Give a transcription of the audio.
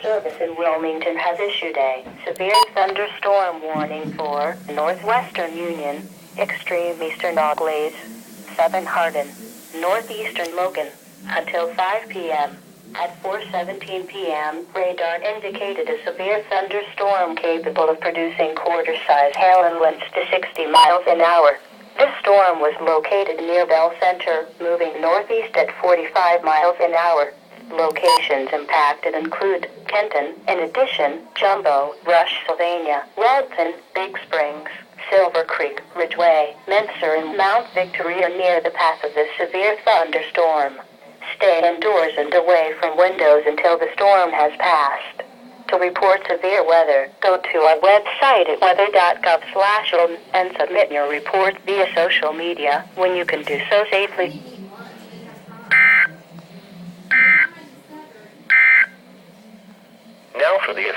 Service in Wilmington has issued a severe thunderstorm warning for northwestern Union, extreme eastern Auglaize, southern Hardin, northeastern Logan, until 5 p.m. At 4:17 p.m., radar indicated a severe thunderstorm capable of producing quarter-size hail and winds to 60 miles an hour. This storm was located near Bell Center, moving northeast at 45 miles an hour. Locations impacted include Kenton, in addition, Jumbo, Rush, Sylvania, Walton, Big Springs, Silver Creek, Ridgeway, Mincer, and Mount Victory are near the path of this severe thunderstorm. Stay indoors and away from windows until the storm has passed. To report severe weather, go to our website at weather.gov/OM and submit your report via social media when you can do so safely. Now for the